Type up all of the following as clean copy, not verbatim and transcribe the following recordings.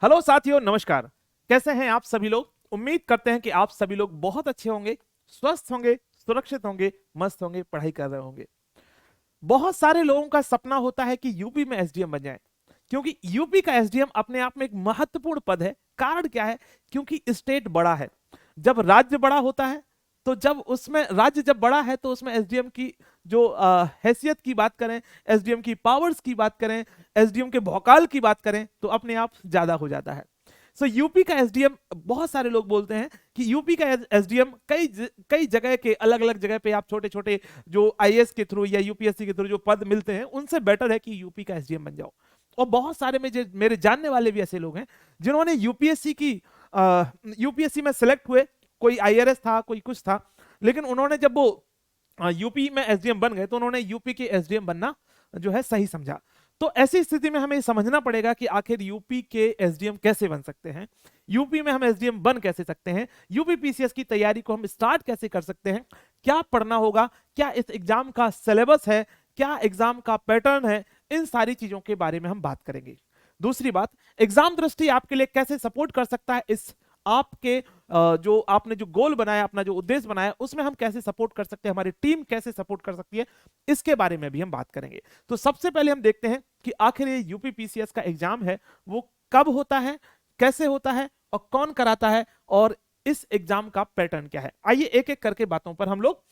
Hello साथियों, नमस्कार। कैसे हैं आप सभी लोग? उम्मीद करते हैं कि आप सभी लोग बहुत अच्छे होंगे, स्वस्थ होंगे, सुरक्षित होंगे, मस्त होंगे, पढ़ाई कर रहे होंगे। बहुत सारे लोगों का सपना होता है कि यूपी में एसडीएम बन जाए, क्योंकि यूपी का एसडीएम अपने आप में एक महत्वपूर्ण पद है। कारण क्या है? क्योंकि स्टेट बड़ा है। जब राज्य बड़ा होता है, तो जब उसमें राज्य जब बड़ा है तो उसमें एसडीएम की जो हैसियत की बात करें, एसडीएम की पावर्स की बात करें, एसडीएम के भौकाल की बात करें, तो अपने आप ज्यादा हो जाता है। सो यूपी का एसडीएम, बहुत सारे लोग बोलते हैं कि यूपी का एसडीएम कई जगह के अलग अलग जगह पे आप छोटे छोटे जो आईएएस के थ्रू या यूपीएससी के थ्रू जो पद मिलते हैं, उनसे बेटर है कि यूपी का एसडीएम बन जाओ। और बहुत सारे मेरे जानने वाले भी ऐसे लोग हैं जिन्होंने यूपीएससी में सेलेक्ट हुए। कोई आईआरएस था, कोई कुछ था, लेकिन उन्होंने जब वो यूपी में एसडीएम बन गए तो उन्होंने यूपी के एसडीएम बनना जो है सही समझा। तो ऐसी स्थिति में हमें समझना पड़ेगा कि आखिर यूपी के एसडीएम कैसे बन सकते हैं, यूपी में हम एसडीएम बन कैसे सकते हैं, यूपी पीसीएस की तैयारी को हम स्टार्ट कैसे कर सकते हैं, क्या पढ़ना होगा, क्या इस एग्जाम का सिलेबस है, क्या एग्जाम का पैटर्न है। इन सारी चीजों के बारे में हम बात करेंगे। दूसरी बात, एग्जाम दृष्टि आपके लिए कैसे सपोर्ट कर सकता है, इस आपके जो आपने जो गोल बनाया, अपना जो उद्देश्य बनाया, उसमें हम कैसे सपोर्ट कर सकते हैं, हमारी टीम कैसे सपोर्ट कर सकती है, इसके बारे में भी हम बात करेंगे। तो सबसे पहले हम देखते हैं कि आखिर ये यूपी पीसीएस का एग्जाम है वो कब होता है, कैसे होता है और कौन कराता है, और इस एग्जाम का पैटर्न क्या है। आइए एक एक करके बातों पर हम लोग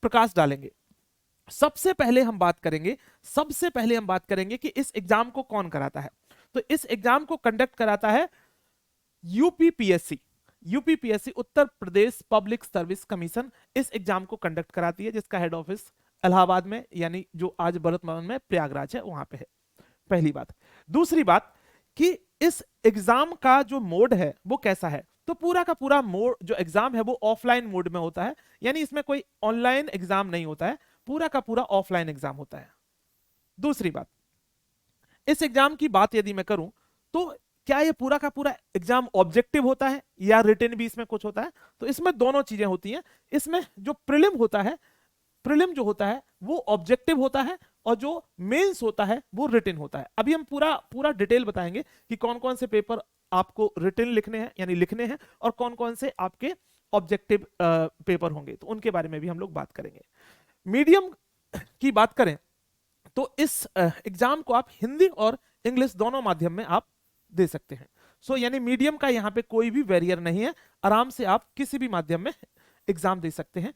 प्रकाश डालेंगे। सबसे पहले हम बात करेंगे कि इस एग्जाम को कौन कराता है। तो इस एग्जाम को कंडक्ट कराता है UPPSC. UPPSC, Uttar Pradesh public service commission, इस एग्जाम को कंडक्ट कराती है, जिसका हेड ऑफिस इलाहाबाद में, यानी जो आज भरत भवन में प्रयागराज है, वहां पे है। पहली बात। दूसरी बात कि इस एग्जाम का जो मोड है वो कैसा है। तो पूरा का पूरा मोड जो एग्जाम है वो ऑफलाइन मोड में होता है, यानी इसमें कोई ऑनलाइन एग्जाम नहीं होता है, पूरा का पूरा ऑफलाइन एग्जाम होता है। दूसरी बात, इस एग्जाम की बात यदि मैं करूं तो क्या ये पूरा का पूरा एग्जाम ऑब्जेक्टिव होता है या रिटन भी इसमें कुछ होता है? तो इसमें दोनों चीजें होती हैं। इसमें जो प्रीलिम होता है, प्रीलिम जो होता है वो ऑब्जेक्टिव होता है, और जो मेंस होता है वो रिटन होता है। अभी हम पूरा पूरा डिटेल बताएंगे कि कौन कौन से पेपर आपको रिटन लिखने हैं, यानी लिखने हैं, और कौन कौन से आपके ऑब्जेक्टिव पेपर होंगे, तो उनके बारे में भी हम लोग बात करेंगे। मीडियम की बात करें तो इस एग्जाम को आप हिंदी और इंग्लिश दोनों माध्यम में आप दे सकते हैं। यानी मीडियम का यहाँ पे कोई भी बैरियर नहीं है, आराम से आप किसी भी माध्यम में एग्जाम दे सकते हैं।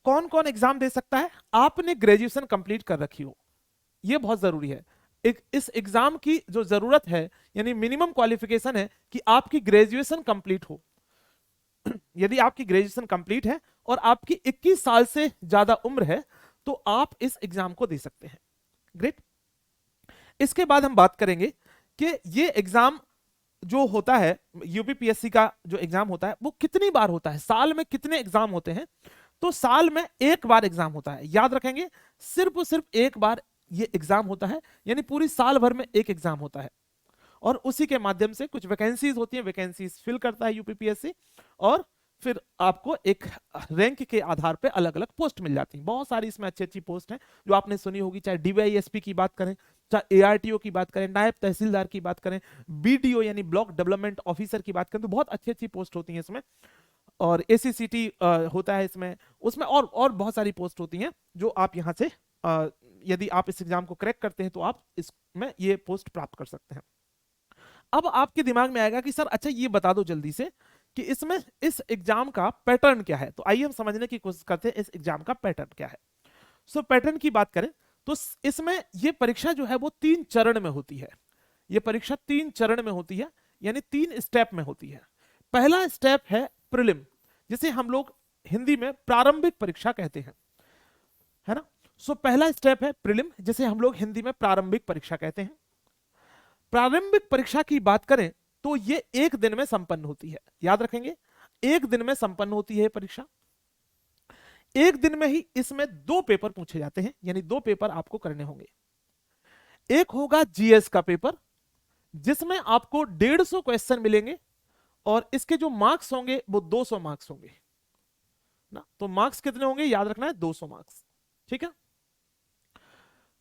कौन कौन एग्जाम दे सकता है? आपने ग्रेजुएशन कंप्लीट कर रखी हो, यह बहुत जरूरी है। इस एग्जाम की जो जरूरत है, यानी मिनिमम क्वालिफिकेशन है कि आपकी ग्रेजुएशन कंप्लीट हो। यदि आपकी ग्रेजुएशन कंप्लीट है और आपकी 21 साल से ज्यादा उम्र है, तो आप इस एग्जाम को दे सकते हैं। ग्रेट। इसके बाद हम बात करेंगे कि ये एग्जाम जो होता है, यूपीपीएससी का जो एग्जाम होता है वो कितनी बार होता है, साल में कितने एग्जाम होते हैं। तो साल में एक बार एग्जाम होता है, याद रखेंगे, सिर्फ और सिर्फ एक बार ये एग्जाम होता है, यानी पूरी साल भर में एक एग्जाम होता है। और उसी के माध्यम से कुछ वैकेंसीज होती हैं, वैकेंसीज फिल करता है यूपीपीएससी, और फिर आपको एक रैंक के आधार पे अलग अलग पोस्ट मिल जाती हैं। बहुत सारी इसमें अच्छी अच्छी पोस्ट हैं जो आपने सुनी होगी, चाहे डीवाईएसपी की बात करें, चाहे एआरटीओ की बात करें, नायब तहसीलदार की बात करें, बीडीओ यानी ब्लॉक डेवलपमेंट ऑफिसर की बात करें, तो बहुत अच्छी अच्छी पोस्ट होती हैं इसमें। और एसीसीटी होता है इसमें, उसमें और बहुत सारी पोस्ट होती हैं जो आप यहाँ से यदि आप इस एग्जाम को क्रैक करते हैं तो आप इसमें ये पोस्ट प्राप्त कर सकते हैं। अब आपके दिमाग में आएगा कि सर अच्छा ये बता दो जल्दी से कि इसमें इस एग्जाम का पैटर्न क्या है। तो आइए हम समझने की कोशिश करते हैं इस एग्जाम का पैटर्न क्या है। पैटर्न की बात करें तो इसमें ये परीक्षा जो है वो 3 चरण में होती है। ये परीक्षा 3 चरण में होती है, यानी 3 स्टेप में होती है। पहला स्टेप है प्रीलिम, जिसे हम लोग हिंदी में प्रारंभिक परीक्षा कहते हैं, है ना। पहला स्टेप है प्रीलिम, जिसे हम लोग हिंदी में प्रारंभिक परीक्षा कहते हैं। प्रारंभिक परीक्षा की बात करें तो ये एक दिन में संपन्न होती है, याद रखेंगे, एक दिन में संपन्न होती है परीक्षा। एक दिन में ही इसमें 2 पेपर पूछे जाते हैं, यानी 2 पेपर आपको करने होंगे। एक होगा जीएस का पेपर, जिसमें आपको 150 क्वेश्चन मिलेंगे, और इसके जो मार्क्स होंगे वो 200 मार्क्स होंगे ना। तो मार्क्स कितने होंगे याद रखना है, 200 मार्क्स, ठीक है।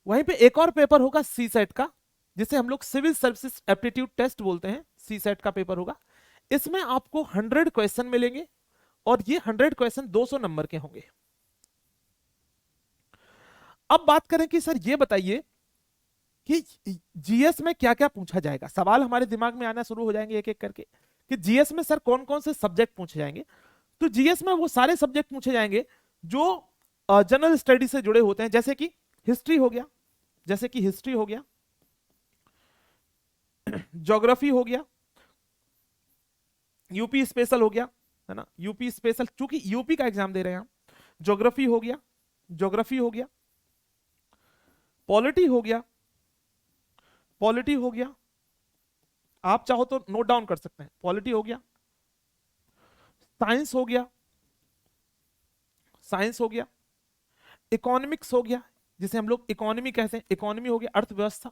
वहीं पे एक और पेपर होगा सी सेट का, जिसे हम लोग सिविल सर्विसेज एप्टीट्यूड टेस्ट बोलते हैं, सी सेट का पेपर होगा। इसमें आपको 100 क्वेश्चन मिलेंगे और ये 100 क्वेश्चन 200 नंबर के होंगे। अब बात करें कि सर ये बताइए कि जीएस में क्या क्या पूछा जाएगा। सवाल हमारे दिमाग में आना शुरू हो जाएंगे एक एक करके कि जीएस में सर कौन कौन से सब्जेक्ट पूछे जाएंगे। तो जीएस में वो सारे सब्जेक्ट पूछे जाएंगे जो जनरल स्टडी से जुड़े होते हैं, जैसे कि हिस्ट्री हो गया, जैसे कि हिस्ट्री हो गया, ज्योग्राफी हो गया, यूपी स्पेशल हो गया, है ना, यूपी स्पेशल चूंकि यूपी का एग्जाम दे रहे हैं हम। ज्योग्राफी हो गया, ज्योग्राफी हो गया, पॉलिटी हो गया, पॉलिटी हो गया, आप चाहो तो नोट डाउन कर सकते हैं, पॉलिटी हो गया, साइंस हो गया, साइंस हो गया, इकोनॉमिक्स हो गया, जिसे हम लोग इकोनॉमी कहते हैं, इकोनॉमी हो गया, अर्थव्यवस्था,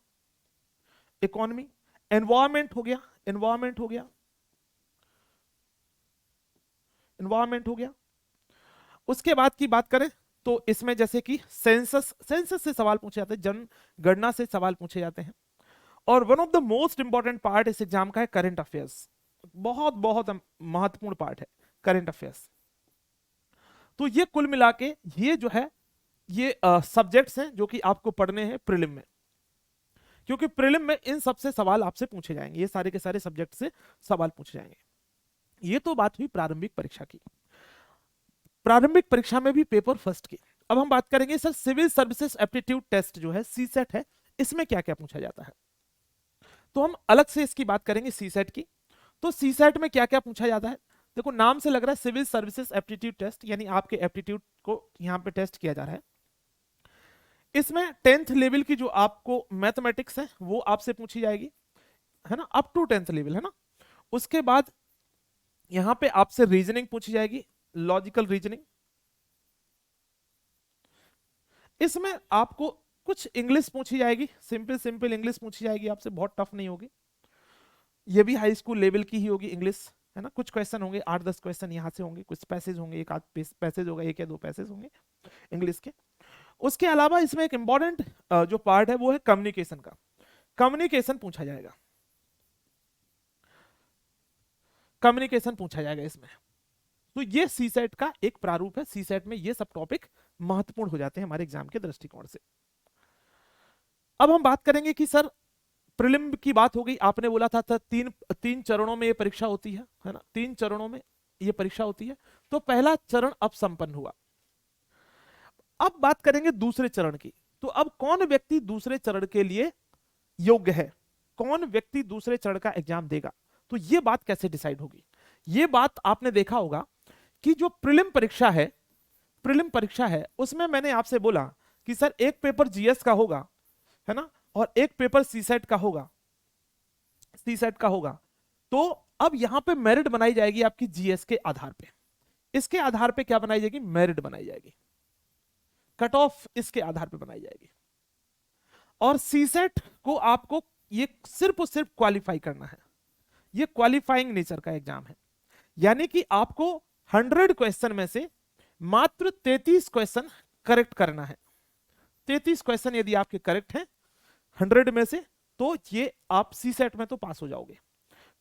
इकोनॉमी, एनवायरमेंट हो गया, एनवायरमेंट हो गया, एनवायरमेंट हो गया। उसके बाद की बात करें तो इसमें जैसे कि सेंसस, सेंसस से सवाल पूछे जाते हैं, जनगणना से सवाल पूछे जाते हैं। और one of the most important part इस एग्जाम का है करंट अफेयर्स। बहुत बहुत महत्वपूर्ण पार्ट है करंट अफेयर्स। तो ये कुल मिला के ये जो है ये सब्जेक्ट्स हैं जो कि आपको पढ़ने हैं प्रीलिम में, क्योंकि प्रीलिम में इन सबसे सवाल आपसे पूछे जाएंगे, ये सारे के सारे सब्जेक्ट से सवाल पूछे जाएंगे। ये तो बात हुई प्रारंभिक परीक्षा की। प्रारंभिक परीक्षा में भी पेपर फर्स्ट की। अब हम बात करेंगे sir civil services aptitude test जो है सीसेट है, इसमें क्या क्या पूछा जाता है। तो हम अलग से इसकी बात करेंगे सीसेट की। तो सीसेट में क्या क्या पूछा जाता है, देखो नाम से लग रहा है सिविल सर्विसेज एप्टीट्यूड टेस्ट, यानी आपके एप्टीट्यूड को यहां पे टेस्ट किया जा रहा है। इसमें 10th लेवल की जो आपको मैथमेटिक्स है वो आपसे पूछी जाएगी, है ना, अप टू 10th लेवल, है ना। उसके बाद यहां पे आपसे रीजनिंग पूछी जाएगी, लॉजिकल रीजनिंग। इसमें आपको कुछ इंग्लिश पूछी जाएगी, सिंपल सिंपल इंग्लिश पूछी जाएगी आपसे, बहुत टफ नहीं होगी, ये भी हाई स्कूल लेवल की ही होगी इंग्लिश, है ना। कुछ क्वेश्चन होंगे, 8-10 क्वेश्चन यहाँ से होंगे, कुछ पैसेज होंगे, एक आध पैसेज होगा, एक या दो पैसेज होंगे इंग्लिश के। उसके अलावा इसमें एक इंपॉर्टेंट जो पार्ट है वो है कम्युनिकेशन का, कम्युनिकेशन पूछा जाएगा, कम्युनिकेशन पूछा जाएगा इसमें। तो ये सीसेट का एक प्रारूप है, सीसेट में ये सब टॉपिक महत्वपूर्ण हो जाते हैं हमारे एग्जाम के दृष्टिकोण से। अब हम बात करेंगे कि सर प्रीलिम की बात हो गई, आपने बोला था तीन चरणों में ये परीक्षा होती है ना, 3 चरणों में ये परीक्षा होती है। तो पहला चरण अब संपन्न हुआ। अब बात करेंगे दूसरे चरण की। तो अब कौन व्यक्ति दूसरे चरण के लिए योग्य है, कौन व्यक्ति दूसरे चरण का एग्जाम देगा, तो ये बात कैसे डिसाइड होगी। ये बात आपने देखा होगा कि जो प्रीलिम परीक्षा है, प्रीलिम परीक्षा है उसमें मैंने आपसे बोला कि सर एक पेपर जीएस का होगा, है ना, और एक पेपर सीसेट का होगा, सीसेट का होगा। तो अब यहां पे मेरिट बनाई जाएगी आपकी जीएस के आधार पे, इसके आधार पे क्या बनाई जाएगी, मेरिट बनाई जाएगी, कट ऑफ इसके आधार पे बनाई जाएगी। और सीसेट को आपको ये सिर्फ और सिर्फ क्वालिफाई करना है, ये क्वालिफाइंग नेचर का एग्जाम है, यानी कि आपको 100 क्वेश्चन में से मात्र 33 क्वेश्चन करेक्ट करना है। 33 क्वेश्चन यदि आपके करेक्ट हैं 100 में से, तो ये आप सीसेट में तो पास हो जाओगे।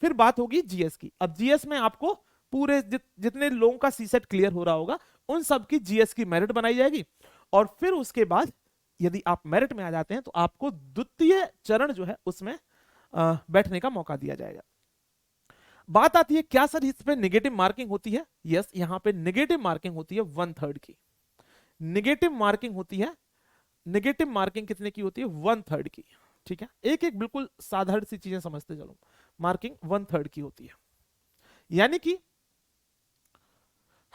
फिर बात होगी जीएस की। अब जीएस में आपको पूरे जितने लोगों का सीसेट क्लियर हो रहा होगा उन सब की जीएस की मेरिट बनाई जाएगी। और फिर उसके बाद यदि आप मेरिट में आ जाते हैं तो आपको द्वितीय चरण जो है उसमें बैठने का मौका दिया जाएगा। बात आती है क्या सर इस पे नेगेटिव मार्किंग होती है। यस, यहां पे नेगेटिव मार्किंग होती है 1/3 की, नेगेटिव मार्किंग होती है। नेगेटिव मार्किंग कितने की होती है, 1/3 की। ठीक है, एक एक बिल्कुल साधारण सी चीजें समझते चलो। मार्किंग 1/3 की होती है, यानी कि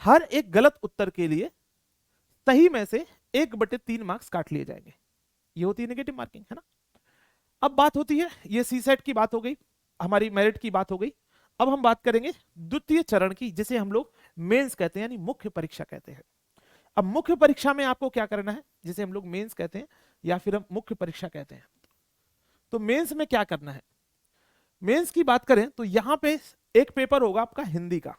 हर एक गलत उत्तर के लिए सही में से 1/3 मार्क्स काट लिए जाएंगे, ये होती है नेगेटिव मार्किंग, है ना। अब बात होती है, ये सीसेट की बात हो गई, हमारी मेरिट की बात हो गई। अब हम बात करेंगे द्वितीय चरण की, जिसे हम लोग मेंस कहते हैं, यानी मुख्य परीक्षा कहते हैं। अब मुख्य परीक्षा में आपको क्या करना है, जिसे हम लोग मेंस कहते हैं या फिर हम मुख्य परीक्षा कहते हैं। तो मेंस में क्या करना है, मेंस की बात करें तो यहां पे एक पेपर होगा आपका हिंदी का,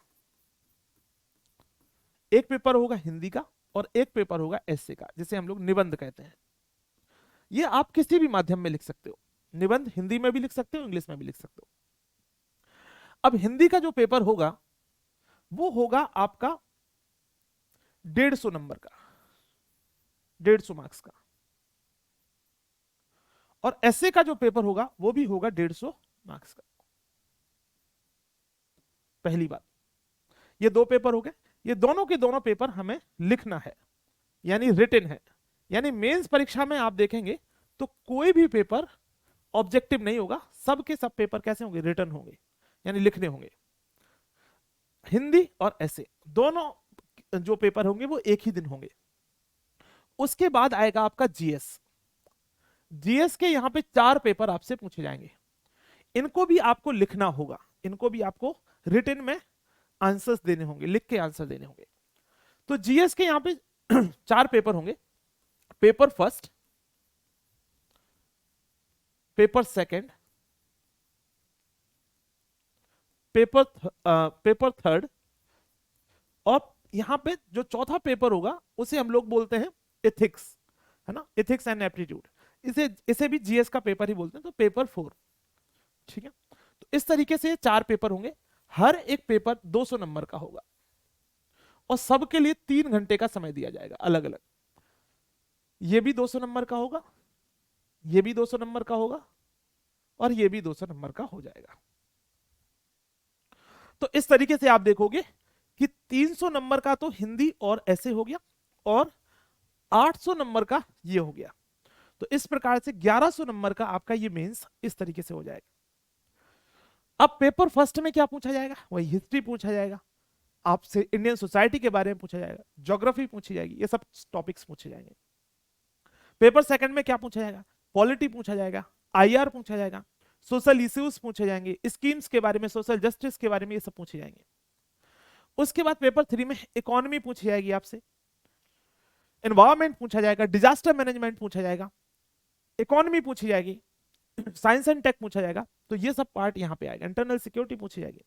एक पेपर होगा हिंदी का और एक पेपर होगा एसए का, जिसे हम लोग निबंध कहते हैं। ये आप किसी भी माध्यम में लिख सकते हो, निबंध हिंदी में भी लिख सकते हो, इंग्लिश में भी लिख सकते हो। अब हिंदी का जो पेपर होगा वो होगा आपका 150 नंबर का, 150 मार्क्स का। और ऐसे का जो पेपर होगा वो भी होगा 150 मार्क्स का। पहली बात, ये दो पेपर हो गए। ये दोनों के दोनों पेपर हमें लिखना है, यानी रिटन है। यानी मेंस परीक्षा में आप देखेंगे तो कोई भी पेपर ऑब्जेक्टिव नहीं होगा, सब के सब पेपर कैसे होंगे, रिटन होंगे, यानी लिखने होंगे। हिंदी और ऐसे दोनों जो पेपर होंगे वो एक ही दिन होंगे। उसके बाद आएगा आपका जीएस। जीएस के यहां पे 4 पेपर आपसे पूछे जाएंगे, इनको भी आपको लिखना होगा, इनको भी आपको रिटन में आंसर्स देने होंगे, लिख के आंसर देने होंगे। तो जीएस के यहां पे 4 पेपर होंगे। Paper first, paper second, paper third, और यहां पे जो चौथा पेपर होगा उसे हम लोग बोलते हैं एथिक्स, है ना, एथिक्स एंड एप्टीट्यूड। इसे इसे भी जीएस का पेपर ही बोलते हैं, तो पेपर 4। ठीक है, तो इस तरीके से 4 पेपर होंगे, हर एक पेपर 200 नंबर का होगा, और सबके लिए 3 घंटे का समय दिया जाएगा अलग अलग। ये भी 200 नंबर का होगा, ये भी 200 नंबर का होगा, और ये भी 200 नंबर का हो जाएगा। तो इस तरीके से आप देखोगे कि 300 नंबर का तो हिंदी और ऐसे हो गया, और 800 नंबर का ये हो गया। तो इस प्रकार से 1100 नंबर का आपका ये मेंस इस तरीके से हो जाएगा। अब पेपर फर्स्ट में क्या पूछा जाएगा, वही हिस्ट्री पूछा जाएगा, आपसे इंडियन सोसाइटी के बारे में पूछा जाएगा, ज्योग्राफी पूछी जाएगी, ये सब टॉपिक्स पूछे जाएंगे। पेपर सेकंड में क्या पूछा जाएगा, पॉलिटी पूछा जाएगा, आईआर पूछा जाएगा, सोशल इश्यूज पूछे जाएंगे, स्कीम्स के बारे में, सोशल जस्टिस के बारे में, ये सब पूछे जाएंगे। उसके बाद पेपर 3 में इकोनॉमी पूछी जाएगी आपसे, एनवायरमेंट पूछा जाएगा, डिजास्टर मैनेजमेंट पूछा जाएगा, इकोनॉमी पूछी जाएगी, साइंस एंड टेक पूछा जाएगा। तो ये सब पार्ट यहां पे आएगा, इंटरनल सिक्योरिटी पूछी जाएगी।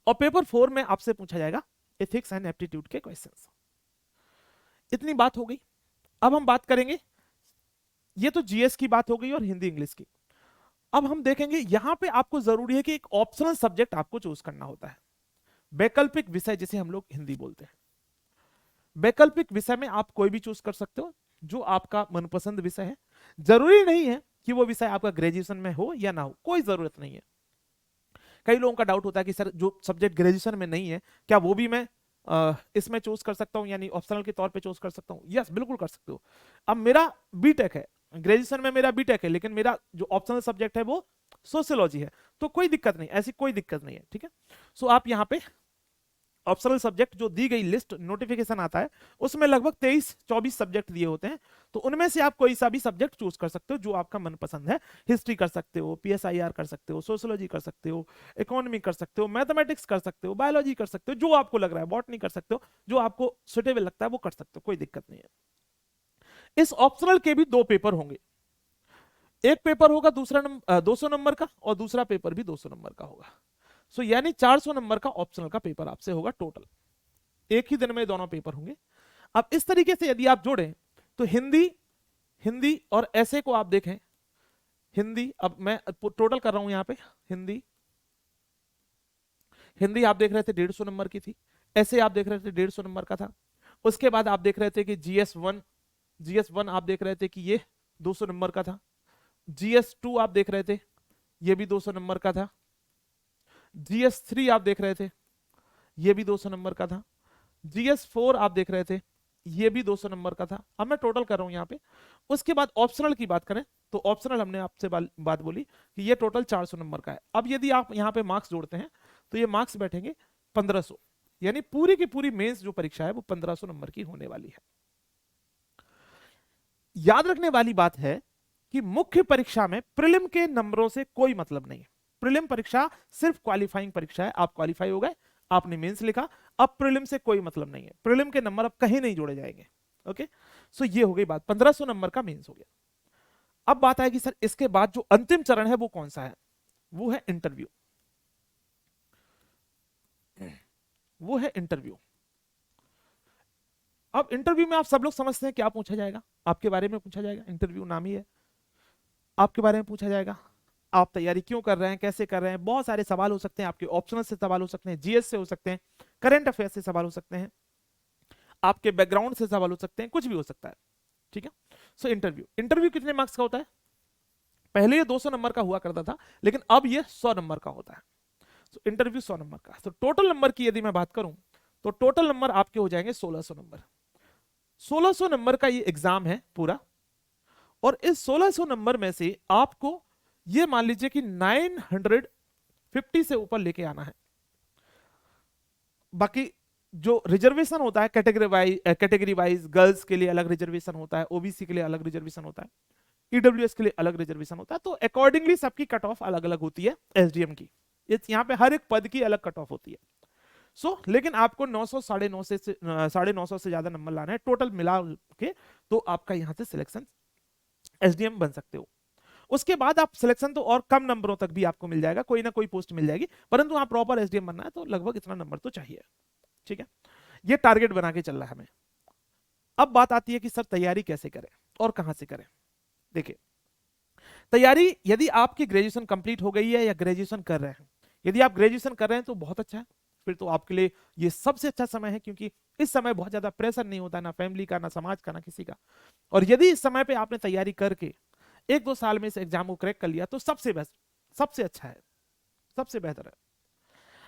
और पेपर 4 में आपसे पूछा जाएगा एथिक्स एंड एप्टीट्यूड के क्वेश्चंस। इतनी बात हो गई। अब हम बात करेंगे, ये तो जीएस की बात हो गई और हिंदी इंग्लिश की। अब हम देखेंगे यहां पे आपको जरूरी है कि एक ऑप्शनल सब्जेक्ट आपको चूज करना होता है, वैकल्पिक विषय जिसे हम लोग हिंदी बोलते हैं। वैकल्पिक विषय में आप कोई भी चूज कर सकते हो, जो आपका मनपसंद विषय है। जरूरी नहीं है कि वो विषय आपका ग्रेजुएशन में हो या ना हो, कोई जरूरत नहीं है। कई लोगों का डाउट होता है कि सर जो सब्जेक्ट ग्रेजुएशन में नहीं है क्या वो भी मैं इसमें चूज कर सकता हूं, यानी ऑप्शनल के तौर पे चूज कर सकता हूं। यस, बिल्कुल कर सकते हो। अब मेरा बीटेक है, ग्रेजुएशन में मेरा बीटेक है, लेकिन मेरा जो ऑप्शनल सब्जेक्ट है वो सोशियोलॉजी है, तो कोई दिक्कत नहीं, ऐसी कोई दिक्कत नहीं है। ठीक है, सो आप यहाँ पे ऑप्शनल सब्जेक्ट जो दी गई लिस्ट नोटिफिकेशन आता है उसमें लगभग 23-24 सब्जेक्ट दिए होते हैं, तो उनमें से आप कोई सा भी सब्जेक्ट चूज कर सकते हो जो आपका मनपसंद है। हिस्ट्री कर सकते हो, पीएसआईआर कर सकते हो, सोशियोलॉजी कर सकते हो, इकोनॉमी कर सकते हो, मैथमेटिक्स कर सकते हो, बायोलॉजी कर सकते हो, जो आपको लग रहा है, बॉटनी कर सकते हो, जो आपको सुटेबल लगता है वो कर सकते हो, कोई दिक्कत नहीं है। इस ऑप्शनल के भी 2 पेपर होंगे, एक पेपर होगा दूसरा 200 नंबर का, और दूसरा पेपर भी 200 नंबर का होगा। सो यानी 400 नंबर का ऑप्शनल का पेपर आपसे होगा टोटल, एक ही दिन में दोनों पेपर होंगे। अब इस तरीके से यदि आप जोड़ें तो हिंदी और ऐसे को आप देखें, हिंदी, अब मैं टोटल कर रहा हूं यहां पे, हिंदी आप देख रहे थे 150 नंबर की थी, ऐसे आप देख रहे थे 150 नंबर का था। उसके बाद आप देख रहे थे कि जीएस वन आप देख रहे थे कि ये 200 नंबर का था। GS2 आप देख रहे थे, ये भी 200 नंबर का था। GS3 आप देख रहे थे, ये भी 200 नंबर का था। GS4 आप देख रहे थे, ये भी 200 नंबर का था। अब मैं टोटल कर रहा हूं यहां पे। उसके बाद ऑप्शनल की बात करें तो ऑप्शनल हमने आपसे बात बोली कि ये टोटल 400 नंबर का है। अब यदि आप यहां पे मार्क्स जोड़ते हैं तो ये मार्क्स बैठेंगे 1500, यानी पूरी की पूरी मेंस जो परीक्षा है वो 1500 नंबर की होने वाली है। याद रखने वाली बात है कि मुख्य परीक्षा में प्रीलिम के नंबरों से कोई मतलब नहीं है। प्रीलिम परीक्षा सिर्फ क्वालिफाइंग परीक्षा है, आप क्वालिफाई हो गए, आपने मेंस लिखा, अब प्रीलिम से कोई मतलब नहीं है, प्रीलिम के नंबर अब कहीं नहीं जोड़े जाएंगे। ओके, सो ये हो गई बात, 1500 नंबर का मेंस हो गया। अब बात आएगी सर इसके बाद जो अंतिम चरण है वो कौन सा है, वो है इंटरव्यू। वो है इंटरव्यू। अब इंटरव्यू में आप सब लोग समझते हैं क्या पूछा जाएगा, आपके बारे में पूछा जाएगा, इंटरव्यू नाम ही है, आपके बारे में पूछा जाएगा, आप तैयारी क्यों कर रहे हैं, कैसे कर रहे हैं, बहुत सारे सवाल हो सकते हैं आपके, ऑप्शनल से सवाल हो सकते हैं, जीएस से हो सकते हैं, करंट अफेयर से सवाल हो सकते हैं, आपके बैकग्राउंड से सवाल हो सकते हैं, कुछ भी हो सकता है। ठीक है। सो इंटरव्यू, इंटरव्यू कितने मार्क्स का होता है? पहले ये 200 नंबर का हुआ करता था, लेकिन अब ये 100 नंबर का होता है। तो इंटरव्यू 100 नंबर का। तो टोटल नंबर की यदि मैं बात करूं तो टोटल नंबर आपके हो जाएंगे 1600 नंबर। 1600 नंबर का ये एग्जाम है पूरा, और इस 1600 नंबर में से आपको ये मान लीजिए कि 950 से ऊपर लेके आना है। बाकी जो रिजर्वेशन होता है कैटेगरी वाइज, गर्ल्स के लिए अलग रिजर्वेशन होता है, ओबीसी के लिए अलग रिजर्वेशन होता है, ईडब्ल्यूएस के लिए अलग रिजर्वेशन होता है, तो अकॉर्डिंगली सबकी कट ऑफ अलग अलग होती है एसडीएम की। यहाँ पे हर एक पद की अलग कट ऑफ होती है। लेकिन आपको 900 950 से ज्यादा नंबर लाना है टोटल मिला के, तो आपका यहां से सिलेक्शन एसडीएम बन सकते हो। उसके बाद आप सिलेक्शन तो और कम नंबरों तक भी आपको मिल जाएगा, कोई ना कोई पोस्ट मिल जाएगी, परंतु आप प्रॉपर एसडीएम बनना है तो लगभग इतना नंबर तो चाहिए। ठीक है, ये टारगेट बना के चल रहा है हमें। अब बात आती है कि सर तैयारी कैसे करें और कहां से करें। देखिए, तैयारी यदि आपकी ग्रेजुएशन कंप्लीट हो गई है या ग्रेजुएशन कर रहे हैं, यदि आप ग्रेजुएशन कर रहे हैं तो बहुत अच्छा है, फिर तो आपके लिए ये सबसे अच्छा समय है, क्योंकि इस समय बहुत ज्यादा प्रेशर नहीं होता, ना फैमिली का, ना समाज का, ना किसी का। और यदि इस समय पे आपने तैयारी करके 1-2 साल में इस एग्जाम को क्रैक कर लिया तो सबसे बेस्ट, सबसे अच्छा है, सबसे बेहतर है।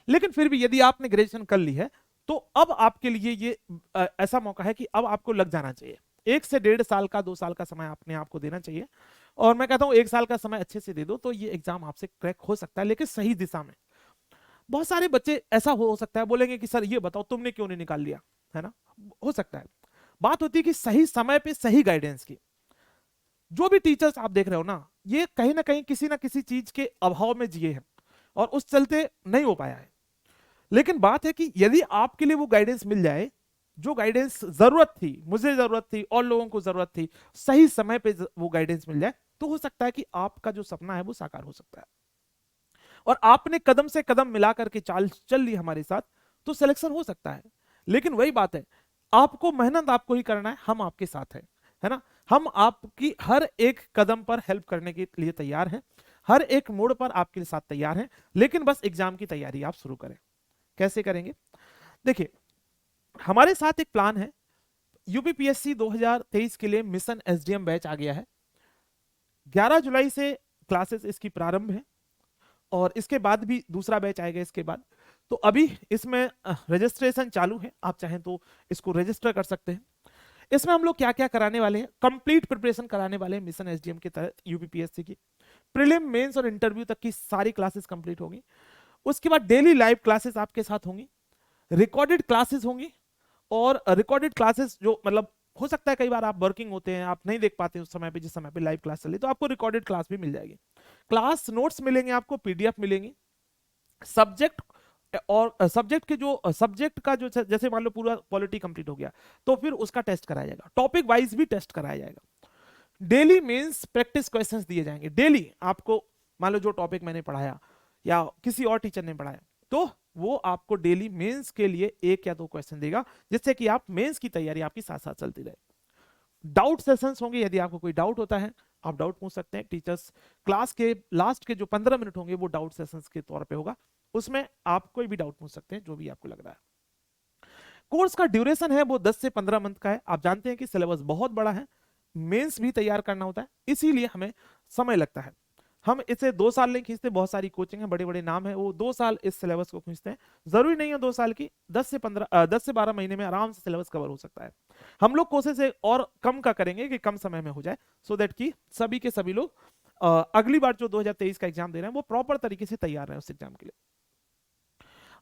लेकिन फिर भी यदि आपने ग्रेजुएशन कर ली है तो अब आपके लिए ये ऐसा मौका है कि अब आपको लग जाना चाहिए। 1 से 1.5 साल का, 2 साल का समय अपने आप को देना चाहिए, और मैं कहता हूं 1 साल का समय अच्छे से दे दो तो ये एग्जाम आपसे क्रैक हो सकता है, लेकिन सही दिशा में। बहुत सारे बच्चे ऐसा हो सकता है बोलेंगे कि सर ये बताओ तुमने क्यों नहीं निकाल लिया, है ना, हो सकता है। बात होती है कि सही समय पे सही गाइडेंस की। जो भी टीचर्स आप देख रहे हो ना, ये कहीं ना कहीं किसी ना किसी चीज के अभाव में जिए हैं और उस चलते नहीं हो पाया है। लेकिन बात है कि यदि आपके लिए वो गाइडेंस मिल जाए, जो गाइडेंस जरूरत थी, मुझे जरूरत थी और लोगों को जरूरत थी, सही समय पे वो गाइडेंस मिल जाए, तो हो सकता है कि आपका जो सपना है वो साकार हो सकता है। और आपने कदम से कदम मिला करके चाल चल ली हमारे साथ, तो सिलेक्शन हो सकता है। लेकिन वही बात है, आपको मेहनत आपको ही करना है, हम आपके साथ हैं, है ना। हम आपकी हर एक कदम पर हेल्प करने के लिए तैयार हैं, हर एक मोड़ पर आपके साथ तैयार हैं, लेकिन बस एग्जाम की तैयारी आप शुरू करें। कैसे करेंगे? देखिए, हमारे साथ एक प्लान है। यूपीपीएससी 2023 के लिए मिशन एसडीएम बैच आ गया है। 11 जुलाई से क्लासेस इसकी प्रारंभ है, और इसके बाद भी दूसरा बैच आएगा इसके बाद। तो अभी इसमें रजिस्ट्रेशन चालू है, आप चाहें तो इसको रजिस्टर कर सकते हैं। इसमें हम लोग क्या क्या कराने वाले हैं, कंप्लीट प्रिपरेशन कराने वाले हैं मिशन एसडीएम के तहत यूपीपीएससी की। प्रीलिम, मेंस और इंटरव्यू तक की सारी क्लासेस कंप्लीट होंगी। उसके बाद डेली लाइव क्लासेस आपके साथ होंगी, रिकॉर्डेड क्लासेस होंगी, और रिकॉर्डेड क्लासेस जो मतलब हो सकता है कई बार आप वर्किंग होते हैं, आप नहीं देख पाते उस समय पे जिस समय पे लाइव क्लास चल रही, तो आपको रिकॉर्डेड क्लास भी मिल जाएगी। क्लास नोट्स मिलेंगे आपको, पीडीएफ मिलेंगी। सब्जेक्ट और सब्जेक्ट के जो सब्जेक्ट का जो जैसे मान लो पूरा पॉलिटी कंप्लीट हो गया तो फिर उसका टेस्ट कराया जाएगा, टॉपिक वाइज भी टेस्ट कराया जाएगा। डेली मेंस प्रैक्टिस क्वेश्चंस दिए जाएंगे डेली आपको। मान लो जो टॉपिक मैंने पढ़ाया या किसी और टीचर ने पढ़ाया, तो वो आपको डेली मेंस के लिए 1 या 2 क्वेश्चन देगा, जिससे कि आप मेंस की तैयारी आपकी साथ साथ चलती रहे। डाउट सेशंस होंगे, यदि आपको कोई डाउट होता है आप डाउट पूछ सकते हैं। टीचर्स क्लास के लास्ट के जो 15 मिनट होंगे वो डाउट सेशंस के तौर पे होगा, उसमें आप कोई भी डाउट पूछ सकते हैं जो भी आपको लग रहा है। कोर्स का ड्यूरेशन है वो 10 से 15 मंथ का है। आप जानते हैं कि सिलेबस बहुत बड़ा है, मेंस भी तैयार करना होता है, इसीलिए हमें समय लगता है। हम इसे 2 साल नहीं खींचते, बहुत सारी कोचिंग है, बड़े बड़े नाम है, वो 2 साल इस सिलेबस को खींचते हैं। जरूरी नहीं है 2 साल की, 10 से 12 महीने में आराम से सिलेबस कवर हो सकता है। हम लोग कोशिश और कम का करेंगे कि कम समय में हो जाए, सो दैट कि सभी के सभी लोग अगली बार जो 2023 का एग्जाम दे रहे हैं वो प्रॉपर तरीके से तैयार रहे उस एग्जाम के लिए।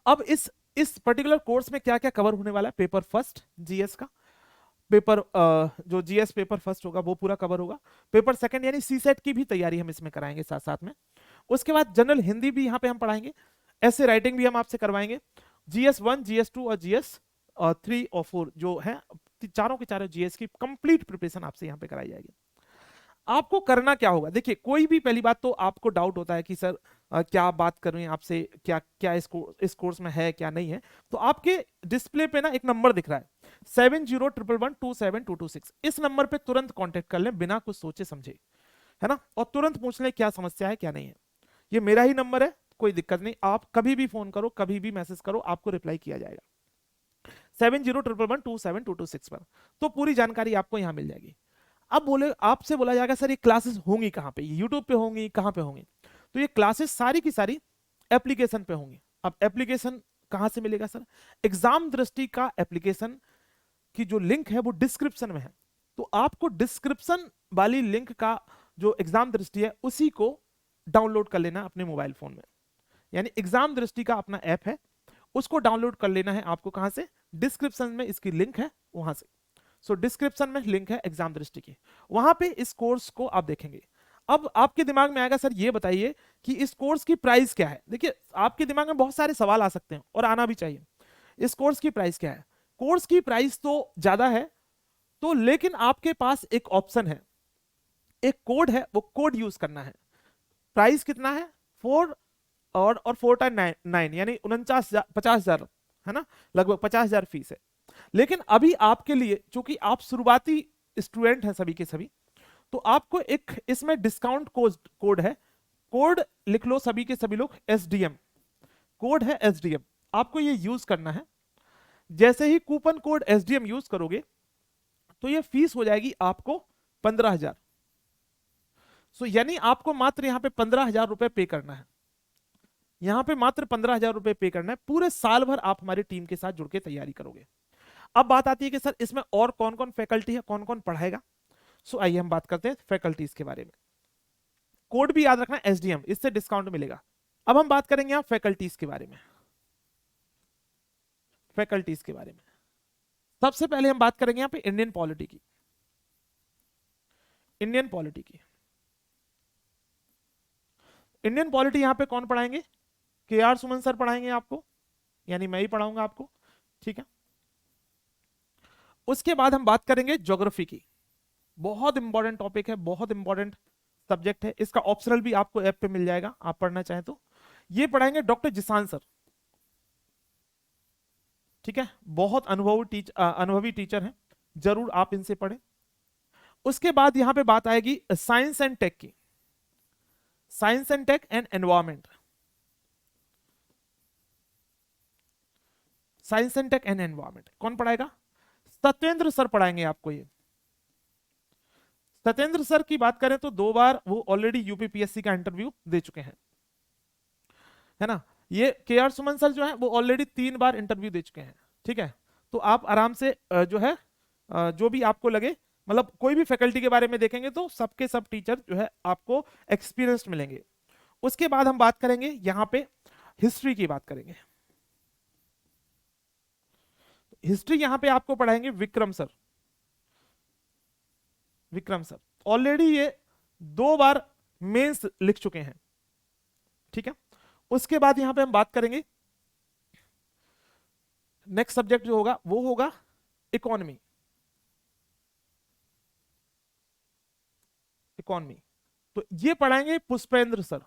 अब इस पर्टिकुलर कोर्स में क्या क्या कवर होने वाला है? पेपर फर्स्ट जीएस का पेपर, जो जीएस पेपर फर्स्ट होगा वो पूरा कवर होगा। पेपर सेकंड यानी सीसेट की भी तैयारी हम इसमें कराएंगे साथ साथ में। उसके बाद जनरल हिंदी भी यहाँ पे हम पढ़ाएंगे, ऐसे राइटिंग भी हम आपसे करवाएंगे। जीएस 1, जीएस 2 और जीएस 3 और 4 जो है, चारों के चारों जीएस की कंप्लीट प्रिपरेशन आपसे यहाँ पे कराई जाएगी। आपको करना क्या होगा? देखिए, कोई भी, पहली बात तो आपको डाउट होता है कि सर क्या बात कर रहे हैं आपसे, क्या क्या इस कोर्स में है क्या नहीं है, तो आपके डिस्प्ले पे ना एक नंबर दिख रहा है 7011127226। इस नंबर पे तुरंत कांटेक्ट कर लें बिना कुछ सोचे समझे, है ना, और तुरंत पूछ लें क्या समस्या है क्या नहीं है। ये मेरा ही नंबर है, कोई दिक्कत नहीं, आप कभी भी फोन करो, कभी भी मैसेज करो, आपको रिप्लाई किया जाएगा 7011127226 पर। तो पूरी जानकारी आपको यहाँ मिल जाएगी। अब बोले, आपसे बोला जाएगा सर ये क्लासेस होंगी कहाँ पे, यूट्यूब पे होंगी, कहाँ पे होंगी? तो ये क्लासेस सारी की सारी एप्लीकेशन पे होंगी। अब एप्लीकेशन कहाँ से मिलेगा सर? एग्जाम दृष्टि का एप्लीकेशन की जो लिंक है वो डिस्क्रिप्शन में है, तो आपको डिस्क्रिप्शन वाली लिंक का जो एग्जाम दृष्टि है उसी को डाउनलोड कर लेना अपने मोबाइल फोन में। यानी एग्जाम दृष्टि का अपना ऐप है, उसको डाउनलोड कर लेना है आपको। कहां से? डिस्क्रिप्शन में इसकी लिंक है, वहां से। सो डिस्क्रिप्शन में लिंक है एग्जाम दृष्टि की, वहां पे इस कोर्स को आप देखेंगे। अब आपके दिमाग में आएगा सर ये बताइए कि इस कोर्स की प्राइस क्या है? देखिए, आपके दिमाग में बहुत सारे सवाल आ सकते हैं और आना भी चाहिए। इस कोर्स की प्राइस क्या है? कोर्स की प्राइस तो ज्यादा है, तो लेकिन आपके पास एक ऑप्शन है, एक कोड है, वो कोड यूज करना है। प्राइस कितना है? 4 और 4.9 यानी 50,000 है ना, लगभग 50,000 फीस है। लेकिन अभी आपके लिए, चूंकि आप शुरुआती स्टूडेंट हैं सभी के सभी, तो आपको एक इसमें डिस्काउंट कोड है, कोड लिख लो सभी के सभी लोग, SDM कोड है, SDM आपको ये यूज करना है। जैसे ही कूपन कोड SDM यूज करोगे तो ये फीस हो जाएगी आपको 15,000। सो यानी आपको मात्र यहां पे 15,000 रुपए पे करना है, यहां पे मात्र 15,000 रुपए पे करना है। पूरे साल भर आप हमारी टीम के साथ जुड़ के तैयारी करोगे। अब बात आती है कि सर इसमें और कौन कौन फैकल्टी है, कौन कौन पढ़ाएगा? सो आइए हम बात करते हैं फैकल्टीज के बारे में। कोड भी याद रखना SDM, इससे डिस्काउंट मिलेगा। अब हम बात करेंगे यहां फैकल्टीज के बारे में। फैकल्टीज के बारे में सबसे पहले हम बात करेंगे यहां पे इंडियन पॉलिटी की। इंडियन पॉलिटी की, इंडियन पॉलिटी यहां पे कौन पढ़ाएंगे? KR सुमन सर पढ़ाएंगे आपको, यानी मैं ही पढ़ाऊंगा आपको, ठीक है। उसके बाद हम बात करेंगे ज्योग्राफी की। बहुत इंपॉर्टेंट टॉपिक है, बहुत इंपॉर्टेंट सब्जेक्ट है, इसका ऑप्शनल भी आपको ऐप पे मिल जाएगा, आप पढ़ना चाहें तो। ये पढ़ाएंगे डॉक्टर जिसान सर, ठीक है, बहुत अनुभवी टीचर हैं, जरूर आप इनसे पढ़ें। उसके बाद यहां पे बात आएगी साइंस एंड टेक की, science and tech and environment, science and tech and environment कौन पढ़ाएगा? सत्येंद्र सर पढ़ाएंगे आपको ये। सत्येंद्र सर की बात करें तो 2 बार वो ऑलरेडी यूपीपीएससी का इंटरव्यू दे चुके हैं, है ना। ये KR सुमन सर जो है वो ऑलरेडी 3 बार इंटरव्यू दे चुके हैं, ठीक है। तो आप आराम से जो है जो भी आपको लगे, मतलब कोई भी फैकल्टी के बारे में देखेंगे तो सबके सब टीचर जो है आपको एक्सपीरियंस्ड मिलेंगे। उसके बाद हम बात करेंगे यहां पे हिस्ट्री की बात करेंगे। हिस्ट्री यहां पे आपको पढ़ाएंगे Vikram sir, Vikram sir already ये 2 बार मेंस लिख चुके हैं, ठीक है। उसके बाद यहां पे हम बात करेंगे, नेक्स्ट सब्जेक्ट जो होगा वो होगा इकोनॉमी। इकोनॉमी तो ये पढ़ाएंगे पुष्पेंद्र सर,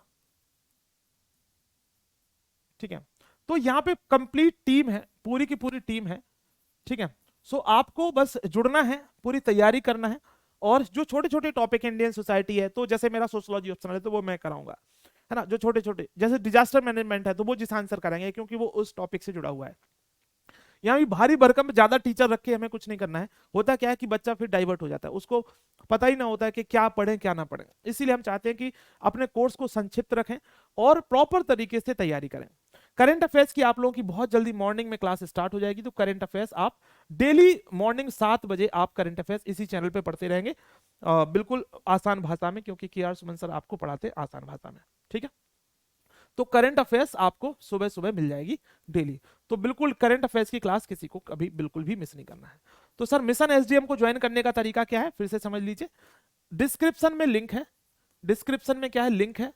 ठीक है। तो यहां पे कंप्लीट टीम है, पूरी की पूरी टीम है, ठीक है। सो आपको बस जुड़ना है, पूरी तैयारी करना है। और जो छोटे छोटे टॉपिक इंडियन सोसाइटी है, तो जैसे मेरा सोशियोलॉजी ऑप्शनल है तो वो मैं कराऊंगा, है ना। जो छोटे छोटे जैसे डिजास्टर मैनेजमेंट है तो वो जिस आंसर कराएंगे, क्योंकि वो उस टॉपिक से जुड़ा हुआ है। यहाँ भी भारी भरकम ज्यादा टीचर रख के हमें कुछ नहीं करना है। होता क्या है कि बच्चा फिर डाइवर्ट हो जाता है, उसको पता ही ना होता है कि क्या पढ़ें क्या ना पढ़ें। इसीलिए हम चाहते हैं कि अपने कोर्स को संक्षिप्त रखें और प्रॉपर तरीके से तैयारी करें। करंट अफेयर्स की आप लोगों की बहुत जल्दी मॉर्निंग में क्लास स्टार्ट हो जाएगी, तो करंट अफेयर्स आप डेली मॉर्निंग 7 बजे आप करंट अफेयर्स इसी चैनल पे पढ़ते रहेंगे, बिल्कुल आसान भाषा में, क्योंकि KR सुमन सर आपको पढ़ाते हैं आसान भाषा में, ठीक है। तो करंट अफेयर्स आपको सुबह सुबह मिल जाएगी डेली। तो बिल्कुल करंट अफेयर्स की क्लास किसी को कभी बिल्कुल भी मिस नहीं करना है। तो सर मिशन SDM को ज्वाइन करने का तरीका क्या है, फिर से समझ लीजिए। डिस्क्रिप्शन में लिंक है, डिस्क्रिप्शन में क्या है, लिंक है।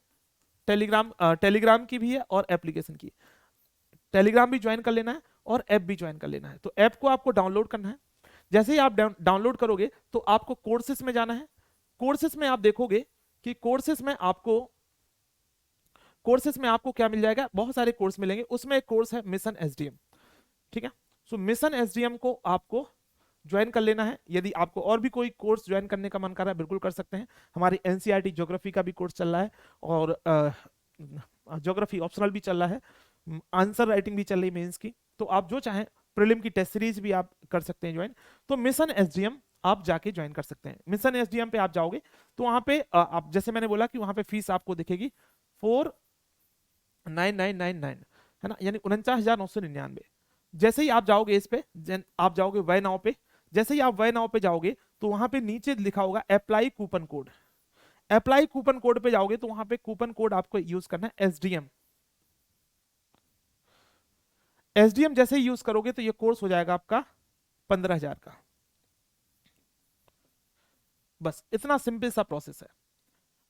टेलीग्राम की भी है और एप्लीकेशन की। टेलीग्राम भी ज्वाइन कर लेना है और ऐप भी ज्वाइन कर लेना है। तो ऐप को आपको डाउनलोड करना है। जैसे ही आप डाउनलोड करोगे तो आपको कोर्सेस में जाना है। कोर्सेस में आप देखोगे कि कोर्सेस में आपको क्या मिल जाएगा, बहुत सारे कोर्स मिलेंगे। उसमें एक कोर्स है मिशन SDM, ठीक है। सो मिशन SDM को आपको ज्वाइन कर लेना है। यदि आपको और भी कोई कोर्स ज्वाइन करने का मन कर रहा है, बिल्कुल कर सकते हैं। हमारी NCERT ज्योग्राफी का भी कोर्स चल रहा है और ज्योग्राफी ऑप्शनल भी चल रहा है, आंसर राइटिंग भी चल रही है मेंस की, तो आप जो चाहें प्रीलिम की टेस्ट सीरीज भी आप कर सकते हैं ज्वाइन। तो मिशन एसडीएम आप जाके ज्वाइन कर सकते हैं। मिशन एसडीएम पे आप जाओगे तो वहां पे आप जैसे मैंने बोला कि वहां पे फीस आपको दिखेगी 49,999 है ना, यानी 49,999। जैसे ही आप जाओगे इस पे, आप जाओगे वय नाउ पे, जैसे ही आप वय नाउ पे जाओगे तो वहां पे नीचे लिखा होगा apply coupon code. Apply coupon code पे जाओगे तो वहां पे कूपन कोड आपको यूज करना है एसडीएम। एसडीएम जैसे ही यूज करोगे तो ये कोर्स हो जाएगा आपका 15,000 का। बस इतना सिंपल सा प्रोसेस है।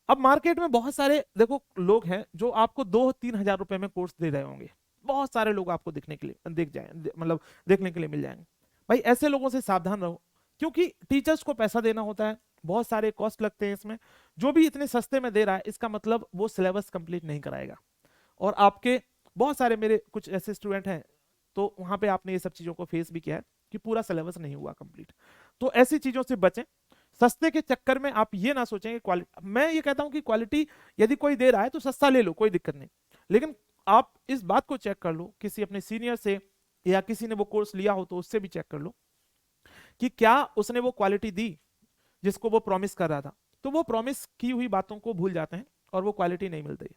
अब मार्केट में बहुत सारे देखो लोग हैं जो आपको 2-3 हजार रुपए में कोर्स दे रहे होंगे, बहुत सारे लोग आपको दिखने के लिए दिख जाए मतलब देखने के लिए मिल जाएंगे। भाई ऐसे लोगों से सावधान रहो, क्योंकि टीचर्स को पैसा देना होता है, बहुत सारे कॉस्ट लगते हैं इसमें। जो भी इतने सस्ते में दे रहा है इसका मतलब वो सिलेबस कंप्लीट नहीं कराएगा। और आपके बहुत सारे मेरे कुछ ऐसे स्टूडेंट हैं तो वहां पे आपने ये सब चीजों को फेस भी किया है कि पूरा सिलेबस नहीं हुआ कंप्लीट। तो ऐसी चीजों से बचें। सस्ते के चक्कर में आप ये ना सोचें कि क्वालिटी, मैं ये कहता हूं कि क्वालिटी यदि कोई दे रहा है तो सस्ता ले लो, कोई दिक्कत नहीं, लेकिन आप इस बात को चेक कर लो किसी अपने सीनियर से, या किसी ने वो कोर्स लिया हो तो उससे भी चेक कर लो कि क्या उसने वो क्वालिटी दी जिसको वो प्रॉमिस कर रहा था। तो वो प्रॉमिस की हुई बातों को भूल जाते हैं और वो क्वालिटी नहीं मिलती।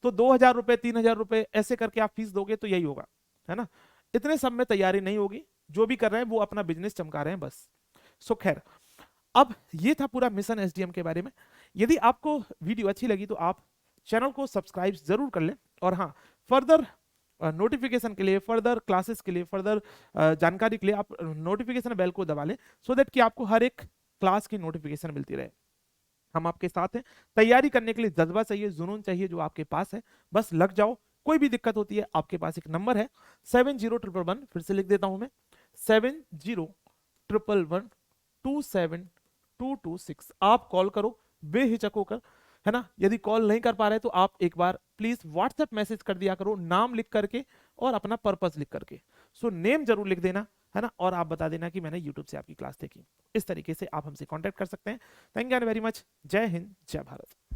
तो 2,000 रुपए 3,000 रुपए ऐसे करके आप फीस दोगे तो यही होगा, है ना। इतने सब में तैयारी नहीं होगी, जो भी कर रहे हैं वो अपना बिजनेस चमका रहे हैं बस। सो खैर, अब ये था पूरा मिशन एसडीएम के बारे में। यदि आपको वीडियो अच्छी लगी तो आप चैनल को सब्सक्राइब जरूर कर लें, और हाँ, फर्दर नोटिफिकेशन के लिए, फर्दर क्लासेस के लिए, फर्दर जानकारी के लिए आप नोटिफिकेशन बेल को दबा लें, सो दैट कि आपको हर एक क्लास की नोटिफिकेशन मिलती रहे। हम आपके साथ हैं। तैयारी करने के लिए जज्बा चाहिए, जुनून चाहिए, जो आपके पास है, बस लग जाओ। कोई भी दिक्कत होती है आपके पास एक नंबर है 7011, फिर से लिख देता हूं मैं, 7011272226। आप कॉल करो बेहिचक होकर, है ना। यदि कॉल नहीं कर पा रहे तो आप एक बार प्लीज व्हाट्सएप मैसेज कर दिया करो, नाम लिख करके और अपना पर्पस लिख करके। सो नेम जरूर लिख देना, है ना, और आप बता देना कि मैंने यूट्यूब से आपकी क्लास देखी। इस तरीके से आप हमसे कांटेक्ट कर सकते हैं। Thank you very much. जय हिंद, जय भारत।